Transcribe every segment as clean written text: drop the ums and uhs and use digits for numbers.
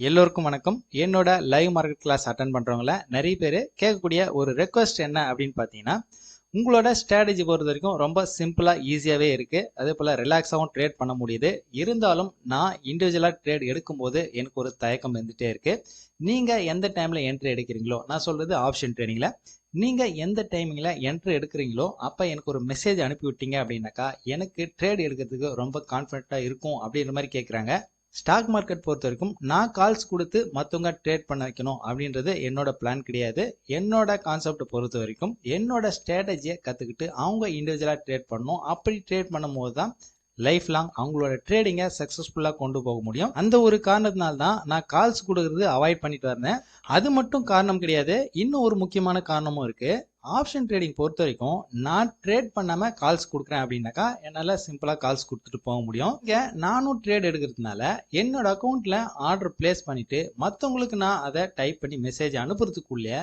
எல்லோருக்கும் வணக்கம். என்னோட லைவ் மார்க்கெட் கிளாஸ் அட்டன் பண்றவங்கள நிறைய பேர் கேட்கக்கூடிய ஒரு ரெக்வஸ்ட் என்ன அப்படின்னு பார்த்தீங்கன்னா, உங்களோட ஸ்ட்ராட்டஜி பொறுத்த வரைக்கும் ரொம்ப சிம்பிளா ஈஸியாவே இருக்கு. அதே போல ரிலாக்ஸாகவும் ட்ரேட் பண்ண முடியுது. இருந்தாலும் நான் இண்டிவிஜுவலா ட்ரேட் எடுக்கும்போது எனக்கு ஒரு தயக்கம் இருந்துட்டே இருக்கு. நீங்க எந்த டைம்ல என்ட்ரி எடுக்கிறீங்களோ, நான் சொல்றது ஆப்ஷன் ட்ரேடிங்ல, நீங்க எந்த டைமிங்ல என்ட்ரி எடுக்கிறீங்களோ அப்ப எனக்கு ஒரு மெசேஜ் அனுப்பி விட்டீங்க அப்படின்னாக்கா எனக்கு ட்ரேட் எடுக்கிறதுக்கு ரொம்ப கான்ஃபிடென்ட்டா இருக்கும் அப்படின்ற மாதிரி கேட்குறாங்க. ஸ்டாக் மார்க்கெட் பொறுத்த வரைக்கும் நான் கால்ஸ் கொடுத்து மற்றவங்க ட்ரேட் பண்ண வைக்கணும் அப்படின்றது என்னோட பிளான் கிடையாது. என்னோட கான்செப்ட் பொறுத்த வரைக்கும் என்னோட ஸ்ட்ராட்டஜியை கற்றுக்கிட்டு அவங்க இண்டிவிஜுவலாக ட்ரேட் பண்ணணும். அப்படி ட்ரேட் பண்ணும்போது தான் லைஃப் லாங் அவங்களோட ட்ரேடிங்கை சக்ஸஸ்ஃபுல்லாக கொண்டு போக முடியும். அந்த ஒரு காரணத்தினால தான் நான் கால்ஸ் கொடுக்கறது அவாய்ட் பண்ணிட்டு வந்தேன். அது மட்டும் காரணம் கிடையாது, இன்னும் ஒரு முக்கியமான காரணமும் இருக்கு. ஆப்ஷன் ட்ரேடிங் பொறுத்த வரைக்கும் நான் ட்ரேட் பண்ணாம கால்ஸ் கொடுக்குறேன் அப்படின்னாக்கா என்னால சிம்பிளா கால்ஸ் கொடுத்துட்டு போக முடியும். இங்க நானும் ட்ரேட் எடுக்கிறதுனால என்னோட அக்கௌண்ட்ல ஆர்டர் பிளேஸ் பண்ணிட்டு மற்றவங்களுக்கு நான் அதை டைப் பண்ணி மெசேஜ் அனுப்புறதுக்குள்ளே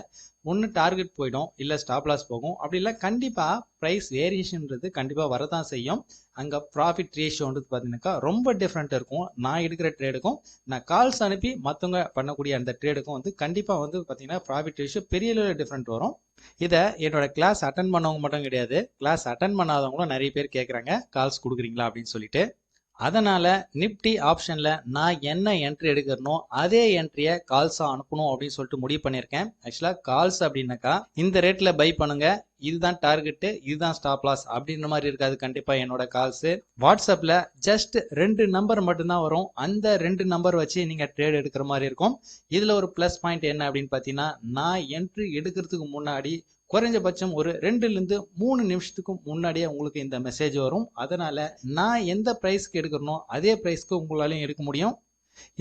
ஒன்று டார்கெட் போயிடும், இல்லை ஸ்டாப் லாஸ் போகும். அப்படி இல்லை கண்டிப்பாக ப்ரைஸ் வேரியேஷன்றது கண்டிப்பாக வரதான் செய்யும். அங்கே ப்ராஃபிட் ரேஷியோன்றது பார்த்தீங்கன்னாக்கா ரொம்ப டிஃப்ரெண்ட்டாக இருக்கும். நான் எடுக்கிற ட்ரேடுக்கும் நான் கால்ஸ் அனுப்பி மற்றவங்க பண்ணக்கூடிய அந்த ட்ரேடுக்கும் வந்து கண்டிப்பாக வந்து பார்த்தீங்கன்னா ப்ராஃபிட் ரேஷியோ பெரிய அளவில் டிஃப்ரெண்ட் வரும். இதை என்னோட கிளாஸ் அட்டன் பண்ணவங்க மட்டும் கிடையாது, கிளாஸ் அட்டன் பண்ணாதவங்களும் நிறைய பேர் கேட்குறாங்க கால்ஸ் கொடுக்குறீங்களா அப்படின்னு சொல்லிட்டு. அதனால நிப்டி ஆப்ஷன்ல நான் என்ன என்ட்ரி எடுக்கிறனோ அதே என்ட்ரியை கால்ஸா அனுப்பணும் அப்படின்னு சொல்லிட்டு முடிவு பண்ணியிருக்கேன். ஆக்சுவலா கால்ஸ் அப்படின்னாக்கா இந்த ரேட்ல பை பண்ணுங்க, இதுதான் டார்கெட்டு, இதுதான் ஸ்டாப் லாஸ் அப்படின்ற மாதிரி இருக்காது. கண்டிப்பா என்னோட கால்ஸ் வாட்ஸ்அப்ல ஜஸ்ட் 2 நம்பர் மட்டும்தான் வரும். அந்த 2 நம்பர் வச்சு நீங்க ட்ரேட் எடுக்கிற மாதிரி இருக்கும். இதுல ஒரு பிளஸ் பாயிண்ட் என்ன அப்படின்னு பாத்தீங்கன்னா, நான் என்ட்ரி எடுக்கிறதுக்கு முன்னாடி குறைஞ்சபட்சம் ஒரு 2-3 நிமிஷத்துக்கு முன்னாடியே உங்களுக்கு இந்த மெசேஜ் வரும். அதனால நான் எந்த பிரைஸ்க்கு எடுக்கிறனோ அதே பிரைஸ்க்கு உங்களாலையும் எடுக்க முடியும்.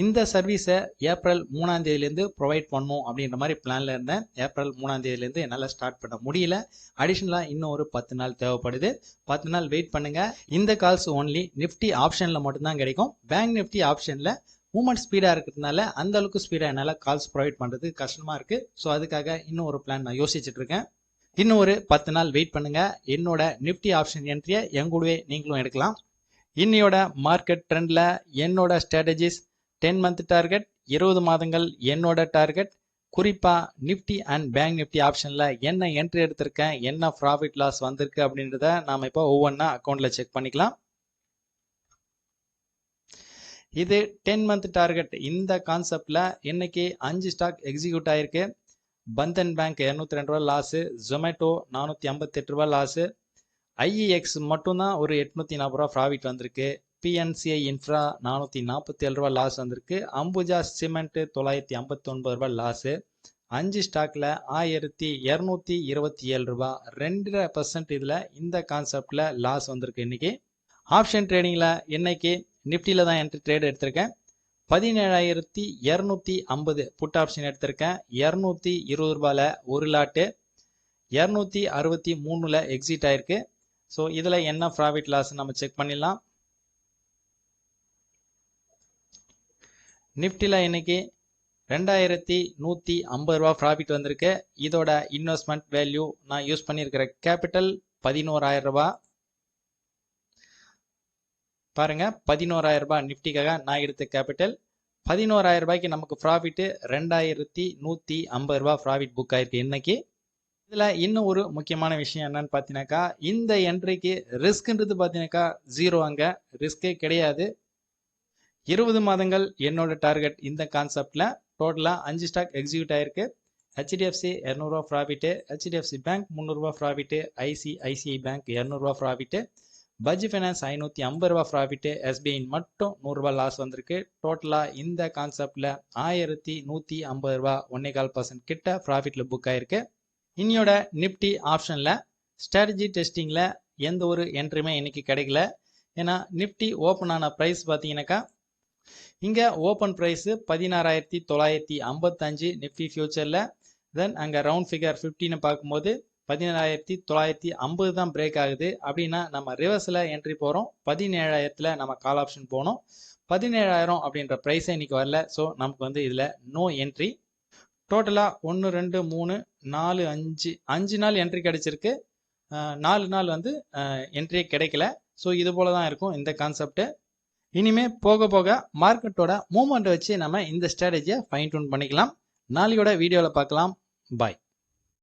இந்த சர்வீஸை ஏப்ரல் 3ஆம் தேதியிலேருந்து ப்ரொவைட் பண்ணும் அப்படின்ற மாதிரி பிளான்ல இருந்தேன். ஏப்ரல் 3ஆம் தேதியிலேருந்து என்னால் ஸ்டார்ட் பண்ண முடியல. அடிஷ்னலாக இன்னும் ஒரு 10 நாள் தேவைப்படுது. 10 நாள் வெயிட் பண்ணுங்க. இந்த கால்ஸ் ஒன்லி நிஃப்டி ஆப்ஷனில் மட்டும்தான் கிடைக்கும். பேங்க் நிஃப்டி ஆப்ஷனில் மூவ்மெண்ட் ஸ்பீடாக இருக்கிறதுனால அந்த அளவுக்கு ஸ்பீடாக என்னால் கால்ஸ் ப்ரொவைட் பண்ணுறது கஷ்டமாக இருக்குது. ஸோ அதுக்காக இன்னும் ஒரு பிளான் நான் யோசிச்சுட்டு இருக்கேன். இன்னும் ஒரு 10 நாள் வெயிட் பண்ணுங்க. என்னோட நிஃப்டி ஆப்ஷன் என்ட்ரியை எங்கூடவே நீங்களும் எடுக்கலாம். இன்னையோட மார்க்கெட் ட்ரெண்ட்ல என்னோட ஸ்ட்ராட்டஜிஸ் 10 மந்த் டார்கெட், 20 மாதங்கள் என்னோட டார்கெட். குறிப்பா நிஃப்டி அண்ட் பேங்க் நிஃப்டி ஆப்ஷன்ல என்ன என்ட்ரி எடுத்திருக்கேன், என்ன ப்ராஃபிட் லாஸ் வந்திருக்கு அப்படின்றத நாம இப்போ ஒவ்வொன்றா அக்கௌண்ட்ல செக் பண்ணிக்கலாம். இது 10 மந்த் டார்கெட். இந்த கான்செப்ட்ல இன்னைக்கு 5 ஸ்டாக் எக்ஸிக்யூட் ஆயிருக்கு. பந்தன் பேங்க் 202 ரூபா லாஸு, ஜொமேட்டோ 458 ரூபா லாஸு, ஐஇஎக்ஸ் மட்டும்தான் ஒரு 840 ரூபா ப்ராஃபிட் வந்திருக்கு. பிஎன்சிஐ இன்ஃப்ரா 447 ரூபா லாஸ் வந்திருக்கு. அம்புஜா சிமெண்ட் 959 ரூபா லாஸு. 5 ஸ்டாக்ல 1227 ரூபா, 2% இதுல இந்த கான்செப்ட்ல லாஸ் வந்திருக்கு. இன்னைக்கு ஆப்ஷன் ட்ரேடிங்ல இன்னைக்கு நிப்டில தான் என்ட்ரி ட்ரேட் எடுத்திருக்கேன். 17,250 புட் ஆப்ஷன் எடுத்திருக்கேன். 220 ரூபாயில ஒரு லாட்டு, 263ல எக்ஸிட் ஆயிருக்கு. ஸோ இதுல என்ன ப்ராஃபிட் லாஸ் நம்ம செக் பண்ணிடலாம். நிப்டில இன்னைக்கு 2150 ரூபா ப்ராஃபிட் வந்திருக்கு. இதோட இன்வெஸ்ட்மெண்ட் வேல்யூ நான் யூஸ் பண்ணியிருக்கிற கேபிட்டல் 11,000 ரூபாய். பாருங்க, 11,000 ரூபாய் நிப்டிக்காக நான் எடுத்த கேபிட்டல். 11,000 ரூபாய்க்கு நமக்கு ப்ராஃபிட் 2,150 ரூபாய் ப்ராஃபிட் புக் ஆயிருக்கு இன்னைக்கு. இதுல இன்னும் ஒரு முக்கியமான விஷயம் என்னன்னு பார்த்தீங்கன்னாக்கா, இந்த என்ட்ரிக்கு ரிஸ்க்ன்றது பார்த்தீங்கன்னாக்கா ஜீரோ. அங்க ரிஸ்கே கிடையாது. 20 மாதங்கள் என்னோட டார்கெட். இந்த கான்செப்ட்ல டோட்டலா 5 ஸ்டாக் எக்ஸிக்யூட் ஆயிருக்கு. ஹெச்டிஎஃப்சி 200 ரூபா ப்ராஃபிட், ஹெச்டிஎஃப்சி பேங்க் 300 ரூபா ப்ராஃபிட், ஐசிஐசிஐ பேங்க் 200 ரூபா ப்ராஃபிட், பஜ் ஃபைனான்ஸ் 550 ரூபா ப்ராஃபிட், எஸ்பிஐ மட்டும் 100 ரூபா லாஸ் வந்திருக்கு. டோட்டலா இந்த கான்செப்ட்ல 1150 ரூபா, 1.25% கிட்ட ப்ராஃபிட்ல புக் ஆயிருக்கு. இன்னையோட நிப்டி ஆப்ஷன்ல ஸ்ட்ராட்டஜி டெஸ்டிங்ல எந்த ஒரு என்ட்ரியுமே இன்னைக்கு கிடைக்கல. ஏன்னா நிப்டி ஓப்பன் ஆன பிரைஸ் பார்த்தீங்கன்னாக்கா இங்க ஓப்பன் பிரைஸ் 16,955 நிப்டி ஃபியூச்சர்ல. தென் அங்க ரவுண்ட் ஃபிகர் 15 பார்க்கும்போது 17,950 தான் பிரேக் ஆகுது. அப்படின்னா நம்ம ரிவர்ஸ்ல என்ட்ரி போறோம். 17,000ல நம்ம கால் ஆப்ஷன் போனோம். 17,000 அப்படின்ற பிரைஸே இன்னைக்கு வரல. ஸோ நமக்கு வந்து இதுல நோ என்ட்ரி. டோட்டலா 1 2 3 4 5 நாள் என்ட்ரி கிடைச்சிருக்கு. 4 நாள் வந்து என்ட்ரியே கிடைக்கல. ஸோ இது போல தான் இருக்கும் இந்த கான்செப்ட். இனிமே போக போக மார்க்கெட்டோட மூவ்மெண்ட் வச்சு நம்ம இந்த ஸ்ட்ராட்டஜியை ஃபைன் டியூன் பண்ணிக்கலாம். நாளையோட வீடியோவில் பார்க்கலாம். பாய்.